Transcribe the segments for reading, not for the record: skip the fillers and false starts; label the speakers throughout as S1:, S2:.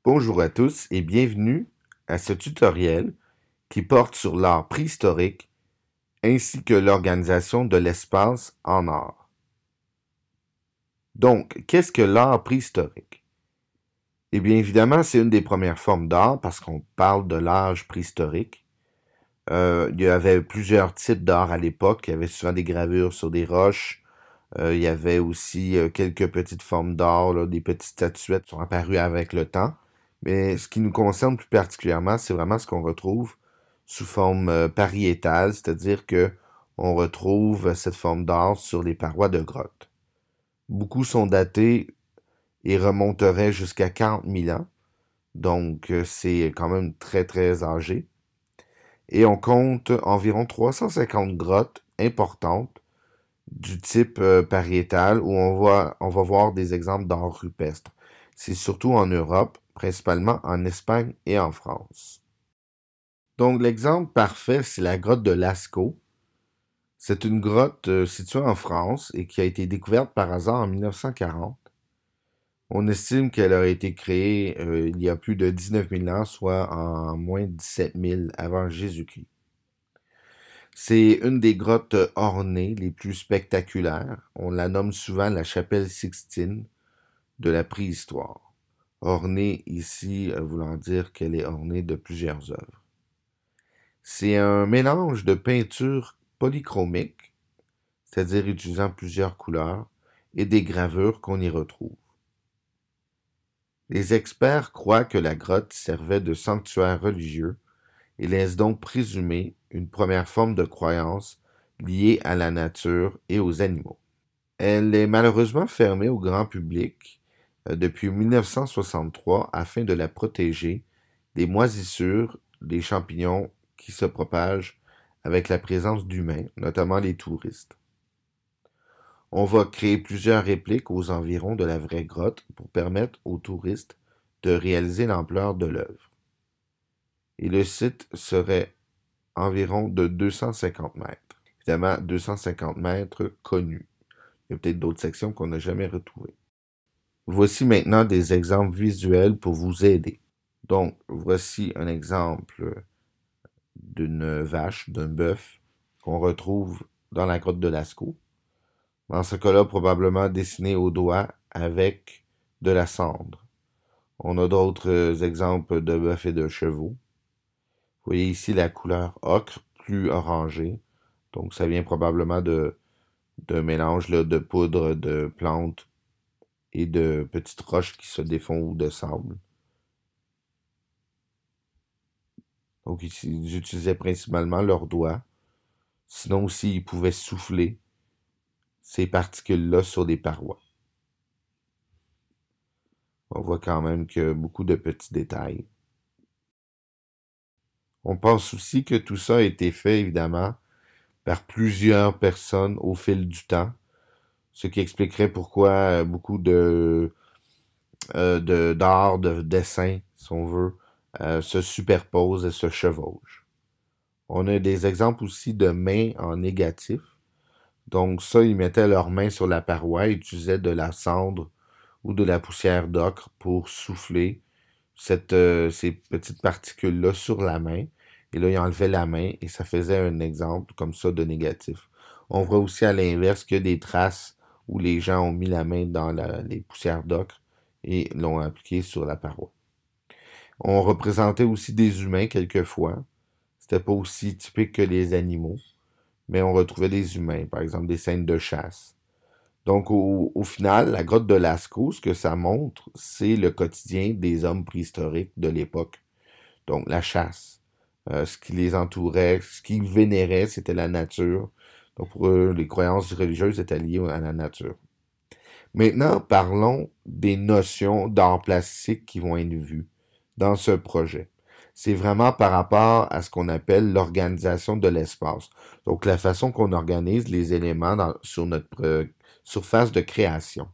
S1: Bonjour à tous et bienvenue à ce tutoriel qui porte sur l'art préhistorique ainsi que l'organisation de l'espace en art. Donc, qu'est-ce que l'art préhistorique? Eh bien, évidemment, c'est une des premières formes d'art parce qu'on parle de l'âge préhistorique. Il y avait plusieurs types d'art à l'époque. Il y avait souvent des gravures sur des roches. Il y avait aussi quelques petites formes d'art, là, des petites statuettes qui sont apparues avec le temps. Mais ce qui nous concerne plus particulièrement, c'est vraiment ce qu'on retrouve sous forme pariétale, c'est-à-dire que on retrouve cette forme d'art sur les parois de grottes. Beaucoup sont datés et remonteraient jusqu'à 40 000 ans, donc c'est quand même très très âgé. Et on compte environ 350 grottes importantes du type pariétal où on va voir des exemples d'art rupestre. C'est surtout en Europe, principalement en Espagne et en France. Donc l'exemple parfait, c'est la grotte de Lascaux. C'est une grotte située en France et qui a été découverte par hasard en 1940. On estime qu'elle aurait été créée il y a plus de 19 000 ans, soit en moins de 17 000 avant Jésus-Christ. C'est une des grottes ornées les plus spectaculaires. On la nomme souvent la chapelle Sixtine de la préhistoire. Ornée ici voulant dire qu'elle est ornée de plusieurs œuvres. C'est un mélange de peinture polychromique, c'est-à-dire utilisant plusieurs couleurs, et des gravures qu'on y retrouve. Les experts croient que la grotte servait de sanctuaire religieux et laisse donc présumer une première forme de croyance liée à la nature et aux animaux. Elle est malheureusement fermée au grand public depuis 1963 afin de la protéger des moisissures, des champignons qui se propagent avec la présence d'humains, notamment les touristes. On va créer plusieurs répliques aux environs de la vraie grotte pour permettre aux touristes de réaliser l'ampleur de l'œuvre. Et le site serait environ de 250 mètres. Évidemment, 250 mètres connus. Il y a peut-être d'autres sections qu'on n'a jamais retrouvées. Voici maintenant des exemples visuels pour vous aider. Donc, voici un exemple d'une vache, d'un bœuf qu'on retrouve dans la grotte de Lascaux. Dans ce cas-là, probablement dessiné au doigt avec de la cendre. On a d'autres exemples de bœufs et de chevaux. Vous voyez ici la couleur ocre, plus orangée. Donc, ça vient probablement d'un mélange là, de poudre de plantes et de petites roches qui se défont ou de sable. Donc, ils utilisaient principalement leurs doigts. Sinon aussi, ils pouvaient souffler ces particules-là sur des parois. On voit quand même que beaucoup de petits détails. On pense aussi que tout ça a été fait, évidemment, par plusieurs personnes au fil du temps, ce qui expliquerait pourquoi beaucoup d'art, de dessin, si on veut, se superposent et se chevauchent. On a des exemples aussi de mains en négatif. Donc ça, ils mettaient leurs mains sur la paroi, ils utilisaient de la cendre ou de la poussière d'ocre pour souffler ces petites particules-là sur la main. Et là, ils enlevaient la main et ça faisait un exemple comme ça de négatif. On voit aussi à l'inverse qu'il y a des traces où les gens ont mis la main dans les poussières d'ocre et l'ont appliqué sur la paroi. On représentait aussi des humains quelquefois. C'était pas aussi typique que les animaux, mais on retrouvait des humains, par exemple des scènes de chasse. Donc, au final, la grotte de Lascaux, ce que ça montre, c'est le quotidien des hommes préhistoriques de l'époque. Donc, la chasse. Ce qui les entourait, ce qu'ils vénéraient, c'était la nature. Donc, pour eux, les croyances religieuses étaient liées à la nature. Maintenant, parlons des notions d'art plastique qui vont être vues dans ce projet. C'est vraiment par rapport à ce qu'on appelle l'organisation de l'espace. Donc, la façon qu'on organise les éléments sur notre surface de création.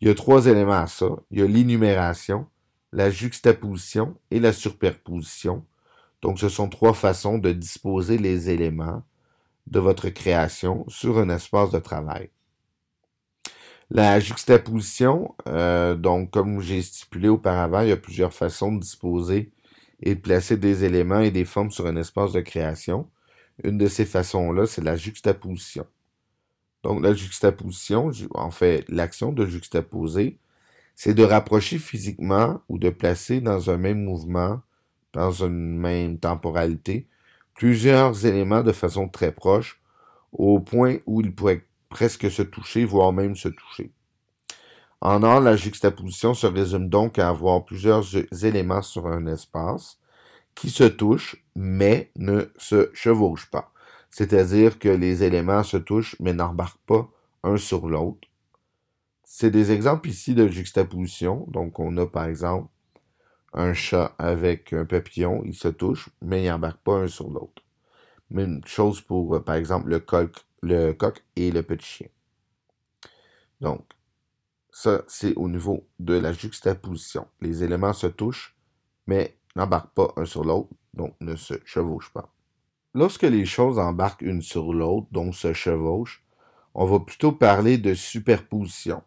S1: Il y a trois éléments à ça. Il y a l'énumération, la juxtaposition et la superposition. Donc, ce sont trois façons de disposer les éléments de votre création sur un espace de travail. La juxtaposition, donc comme j'ai stipulé auparavant, il y a plusieurs façons de disposer et de placer des éléments et des formes sur un espace de création. Une de ces façons-là, c'est la juxtaposition. Donc la juxtaposition, en fait, l'action de juxtaposer, c'est de rapprocher physiquement ou de placer dans un même mouvement, dans une même temporalité, plusieurs éléments de façon très proche, au point où ils pourraient presque se toucher, voire même se toucher. En art, la juxtaposition se résume donc à avoir plusieurs éléments sur un espace qui se touchent, mais ne se chevauchent pas. C'est-à-dire que les éléments se touchent, mais n'embarquent pas un sur l'autre. C'est des exemples ici de juxtaposition. Donc, on a par exemple un chat avec un papillon, ils se touchent, mais ils n'embarquent pas un sur l'autre. Même chose pour, par exemple, le coq et le petit chien. Donc, ça, c'est au niveau de la juxtaposition. Les éléments se touchent, mais n'embarquent pas un sur l'autre, donc ne se chevauchent pas. Lorsque les choses embarquent une sur l'autre, donc se chevauchent, on va plutôt parler de superposition.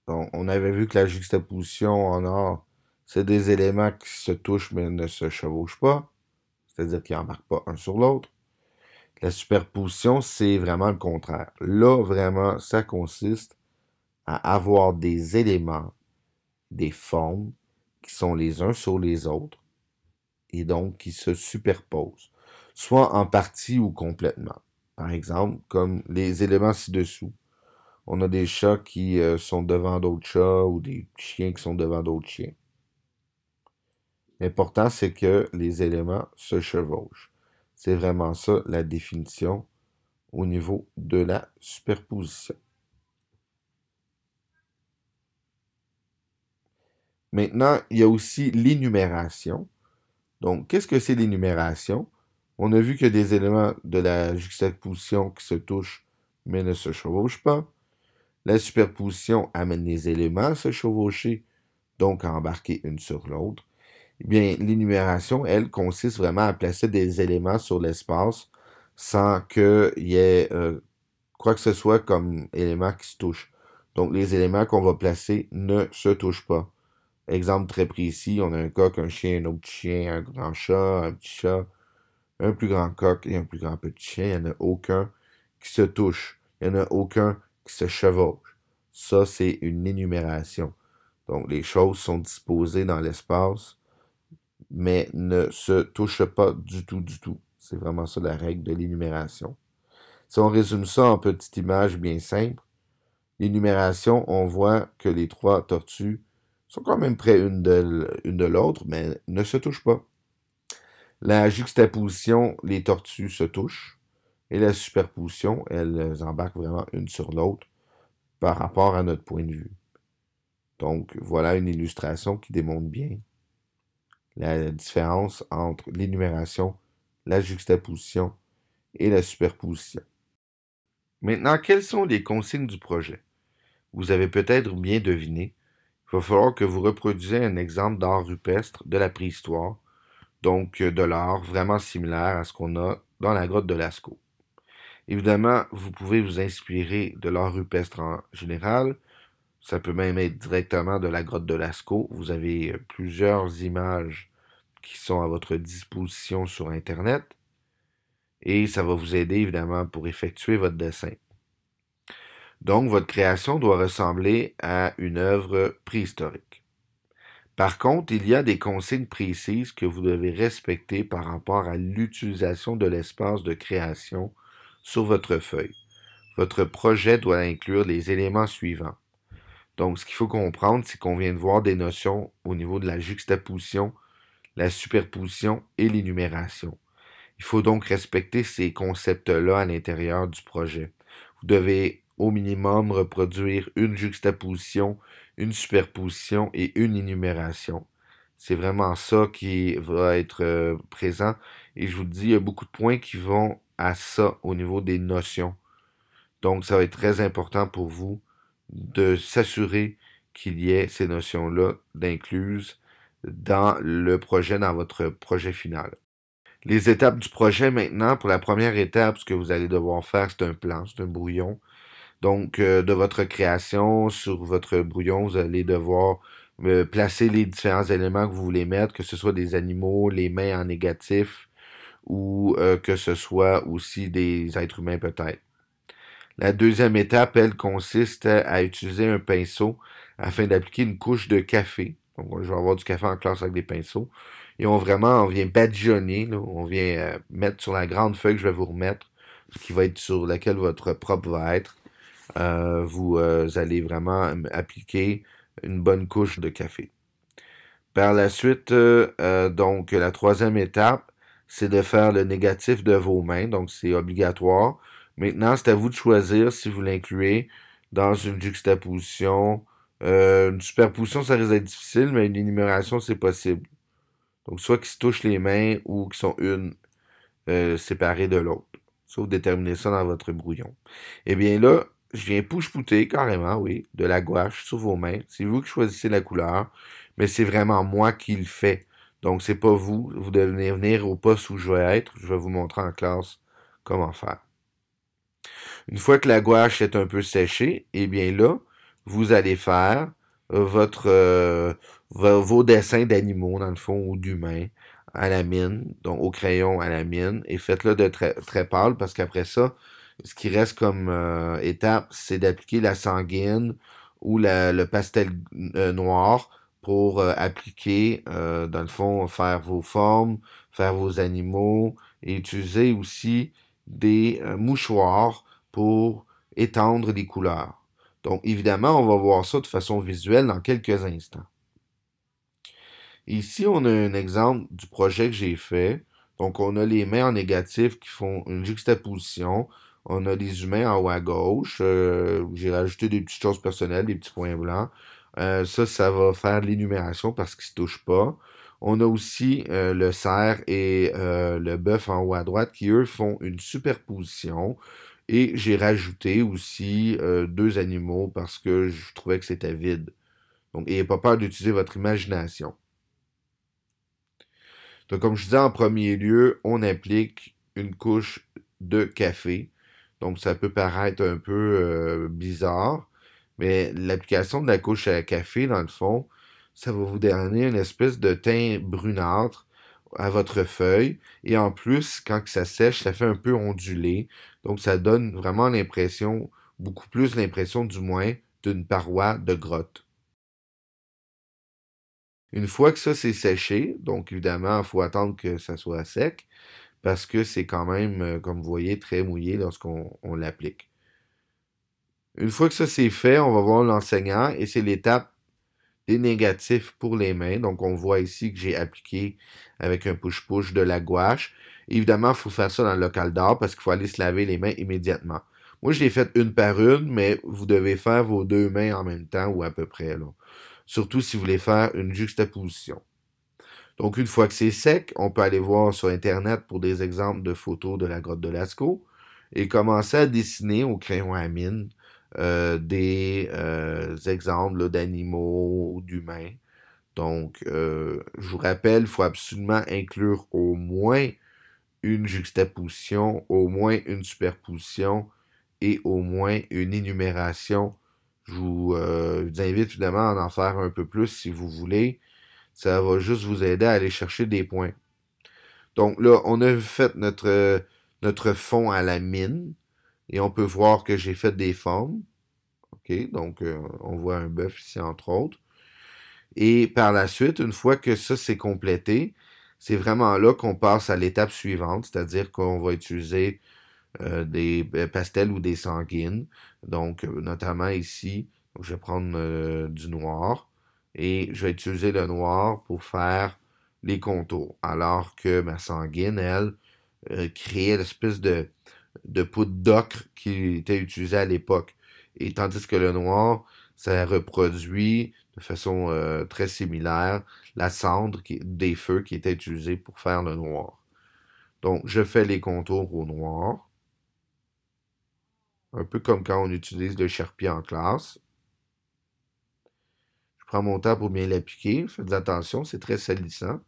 S1: Donc, on avait vu que la juxtaposition en art, c'est des éléments qui se touchent mais ne se chevauchent pas, c'est-à-dire qu'ils n'embarquent pas un sur l'autre. La superposition, c'est vraiment le contraire. Là, vraiment, ça consiste à avoir des éléments, des formes qui sont les uns sur les autres et donc qui se superposent, soit en partie ou complètement. Par exemple, comme les éléments ci-dessous. On a des chats qui sont devant d'autres chats ou des chiens qui sont devant d'autres chiens. L'important, c'est que les éléments se chevauchent. C'est vraiment ça la définition au niveau de la superposition. Maintenant, il y a aussi l'énumération. Donc, qu'est-ce que c'est l'énumération? On a vu qu'il y a des éléments de la juxtaposition qui se touchent mais ne se chevauchent pas. La superposition amène les éléments à se chevaucher, donc à embarquer une sur l'autre. Eh bien, l'énumération, elle, consiste vraiment à placer des éléments sur l'espace sans qu'il y ait quoi que ce soit comme élément qui se touche. Donc, les éléments qu'on va placer ne se touchent pas. Exemple très précis, on a un coq, un chien, un autre chien, un grand chat, un petit chat, un plus grand coq et un plus grand petit chien. Il n'y en a aucun qui se touche. Il n'y en a aucun qui se chevauche. Ça, c'est une énumération. Donc, les choses sont disposées dans l'espace, mais ne se touchent pas du tout, du tout. C'est vraiment ça la règle de l'énumération. Si on résume ça en petite image bien simple, l'énumération, on voit que les trois tortues sont quand même près une de l'autre, mais ne se touchent pas. La juxtaposition, les tortues se touchent, et la superposition, elles embarquent vraiment une sur l'autre par rapport à notre point de vue. Donc, voilà une illustration qui démontre bien la différence entre l'énumération, la juxtaposition et la superposition. Maintenant, quelles sont les consignes du projet? Vous avez peut-être bien deviné, il va falloir que vous reproduisez un exemple d'art rupestre de la préhistoire, donc de l'art vraiment similaire à ce qu'on a dans la grotte de Lascaux. Évidemment, vous pouvez vous inspirer de l'art rupestre en général, ça peut même être directement de la grotte de Lascaux. Vous avez plusieurs images qui sont à votre disposition sur Internet et ça va vous aider évidemment pour effectuer votre dessin. Donc, votre création doit ressembler à une œuvre préhistorique. Par contre, il y a des consignes précises que vous devez respecter par rapport à l'utilisation de l'espace de création sur votre feuille. Votre projet doit inclure les éléments suivants. Donc, ce qu'il faut comprendre, c'est qu'on vient de voir des notions au niveau de la juxtaposition, la superposition et l'énumération. Il faut donc respecter ces concepts-là à l'intérieur du projet. Vous devez au minimum reproduire une juxtaposition, une superposition et une énumération. C'est vraiment ça qui va être présent. Et je vous le dis, il y a beaucoup de points qui vont à ça au niveau des notions. Donc, ça va être très important pour vous de s'assurer qu'il y ait ces notions-là d'incluses dans le projet, dans votre projet final. Les étapes du projet maintenant, pour la première étape, ce que vous allez devoir faire, c'est un plan, c'est un brouillon. Donc, de votre création sur votre brouillon, vous allez devoir placer les différents éléments que vous voulez mettre, que ce soit des animaux, les mains en négatif, ou que ce soit aussi des êtres humains peut-être. La deuxième étape, elle, consiste à utiliser un pinceau afin d'appliquer une couche de café. Donc, je vais avoir du café en classe avec des pinceaux. Et on vient badigeonner, là, on vient mettre sur la grande feuille que je vais vous remettre, qui va être sur laquelle votre propre va être. Vous allez vraiment appliquer une bonne couche de café. Par la suite, donc, la troisième étape, c'est de faire le négatif de vos mains. Donc, c'est obligatoire. Maintenant, c'est à vous de choisir si vous l'incluez dans une juxtaposition. Une superposition, ça risque d'être difficile, mais une énumération, c'est possible. Donc, soit qui se touchent les mains ou qui sont une séparées de l'autre. Ça, vous déterminez ça dans votre brouillon. Eh bien là, je viens pouche-pouter carrément, oui, de la gouache sur vos mains. C'est vous qui choisissez la couleur, mais c'est vraiment moi qui le fais. Donc, c'est pas vous. Vous devez venir au poste où je vais être. Je vais vous montrer en classe comment faire. Une fois que la gouache est un peu séchée, eh bien là, vous allez faire vos dessins d'animaux, dans le fond, ou d'humains, à la mine, donc au crayon à la mine, et faites-le de très pâle, parce qu'après ça, ce qui reste comme étape, c'est d'appliquer la sanguine ou le pastel noir pour appliquer, dans le fond, faire vos formes, faire vos animaux, et utiliser aussi des mouchoirs pour étendre les couleurs. Donc, évidemment, on va voir ça de façon visuelle dans quelques instants. Ici, on a un exemple du projet que j'ai fait. Donc, on a les mains en négatif qui font une juxtaposition. On a les humains en haut à gauche. J'ai rajouté des petites choses personnelles, des petits points blancs. Ça va faire l'énumération parce qu'ils ne se touchent pas. On a aussi le cerf et le bœuf en haut à droite qui, eux, font une superposition. Et j'ai rajouté aussi deux animaux parce que je trouvais que c'était vide. Donc, n'ayez pas peur d'utiliser votre imagination. Donc, comme je disais en premier lieu, on applique une couche de café. Donc, ça peut paraître un peu bizarre, mais l'application de la couche à café, dans le fond, ça va vous donner une espèce de teint brunâtre à votre feuille. Et en plus, quand ça sèche, ça fait un peu ondulé. Donc, ça donne vraiment l'impression, beaucoup plus l'impression du moins, d'une paroi de grotte. Une fois que ça c'est séché, donc évidemment, il faut attendre que ça soit sec, parce que c'est quand même, comme vous voyez, très mouillé lorsqu'on l'applique. Une fois que ça c'est fait, on va voir l'enseignant et c'est l'étape des négatifs pour les mains. Donc on voit ici que j'ai appliqué avec un push-push de la gouache. Évidemment, il faut faire ça dans le local d'art parce qu'il faut aller se laver les mains immédiatement. Moi, je l'ai fait une par une, mais vous devez faire vos deux mains en même temps ou à peu près, là. Surtout si vous voulez faire une juxtaposition. Donc, une fois que c'est sec, on peut aller voir sur Internet pour des exemples de photos de la grotte de Lascaux et commencer à dessiner au crayon à mine des exemples d'animaux ou d'humains. Donc, je vous rappelle, il faut absolument inclure au moins une juxtaposition, au moins une superposition et au moins une énumération. Vous invite évidemment à en faire un peu plus si vous voulez. Ça va juste vous aider à aller chercher des points. Donc là, on a fait notre fond à la mine et on peut voir que j'ai fait des formes. OK, donc on voit un bœuf ici entre autres. Et par la suite, une fois que ça c'est complété, c'est vraiment là qu'on passe à l'étape suivante, c'est-à-dire qu'on va utiliser des pastels ou des sanguines. Donc, notamment ici, je vais prendre du noir et je vais utiliser le noir pour faire les contours. Alors que ma sanguine, elle, créait l'espèce de poudre d'ocre qui était utilisée à l'époque. Et tandis que le noir, ça reproduit de façon très similaire la cendre des feux qui était utilisée pour faire le noir. Donc, je fais les contours au noir. Un peu comme quand on utilise le Sharpie en classe. Je prends mon temps pour bien l'appliquer. Faites attention, c'est très salissant.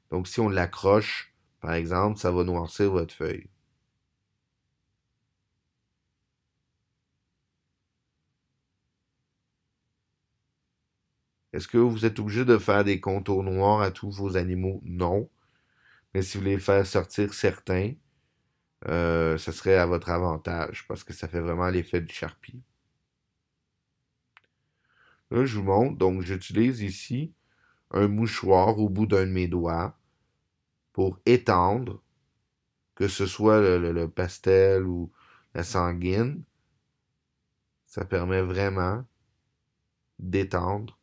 S1: Donc, si on l'accroche, par exemple, ça va noircir votre feuille. Est-ce que vous êtes obligé de faire des contours noirs à tous vos animaux? Non. Mais si vous voulez faire sortir certains, ce serait à votre avantage parce que ça fait vraiment l'effet du charpie. Là, je vous montre. Donc, j'utilise ici un mouchoir au bout d'un de mes doigts pour étendre, que ce soit le pastel ou la sanguine. Ça permet vraiment d'étendre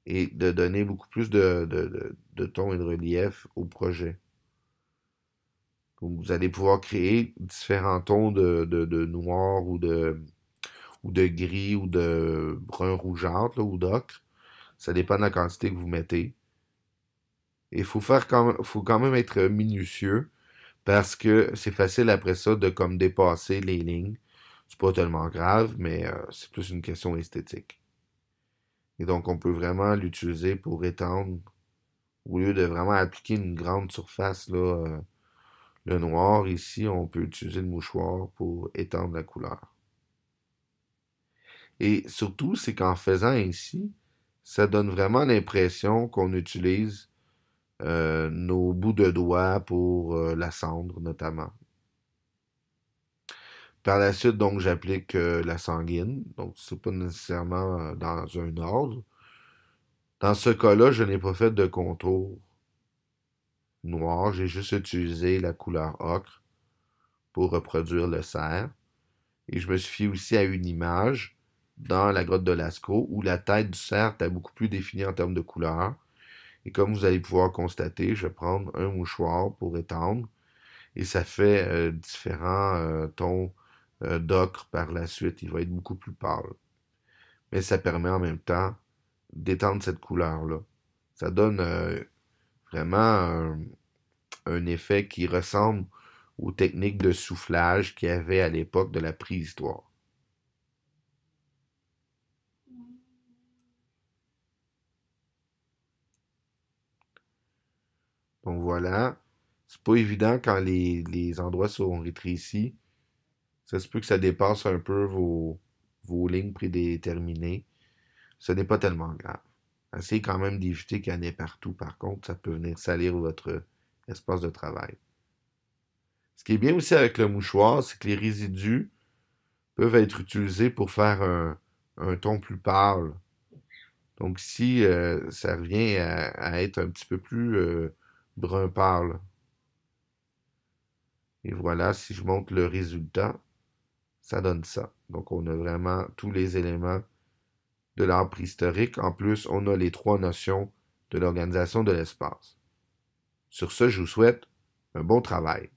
S1: et de donner beaucoup plus de ton et de relief au projet. Donc, vous allez pouvoir créer différents tons de noir ou de gris ou de brun rougeâtre là, ou d'ocre. Ça dépend de la quantité que vous mettez. Et faut quand même être minutieux parce que c'est facile après ça de comme dépasser les lignes. C'est pas tellement grave, mais c'est plus une question esthétique. Et donc, on peut vraiment l'utiliser pour étendre, au lieu de vraiment appliquer une grande surface, là, le noir. Ici, on peut utiliser le mouchoir pour étendre la couleur. Et surtout, c'est qu'en faisant ainsi, ça donne vraiment l'impression qu'on utilise nos bouts de doigts pour la cendre, notamment. Par la suite, donc, j'applique la sanguine. Donc, c'est pas nécessairement dans un ordre. Dans ce cas-là, je n'ai pas fait de contour noir. J'ai juste utilisé la couleur ocre pour reproduire le cerf. Et je me suis fié aussi à une image dans la grotte de Lascaux où la tête du cerf est beaucoup plus définie en termes de couleur. Et comme vous allez pouvoir constater, je vais prendre un mouchoir pour étendre et ça fait différents tons d'ocre par la suite. Il va être beaucoup plus pâle. Mais ça permet en même temps d'étendre cette couleur-là. Ça donne vraiment un effet qui ressemble aux techniques de soufflage qu'il y avait à l'époque de la préhistoire. Donc voilà, c'est pas évident quand les endroits sont rétrécis. Ça se peut que ça dépasse un peu vos lignes prédéterminées. Ce n'est pas tellement grave. Essayez quand même d'éviter qu'il y en ait partout. Par contre, ça peut venir salir votre espace de travail. Ce qui est bien aussi avec le mouchoir, c'est que les résidus peuvent être utilisés pour faire un ton plus pâle. Donc si ça revient à être un petit peu plus brun pâle. Et voilà, si je montre le résultat, ça donne ça. Donc on a vraiment tous les éléments de l'art préhistorique. En plus, on a les trois notions de l'organisation de l'espace. Sur ce, je vous souhaite un bon travail.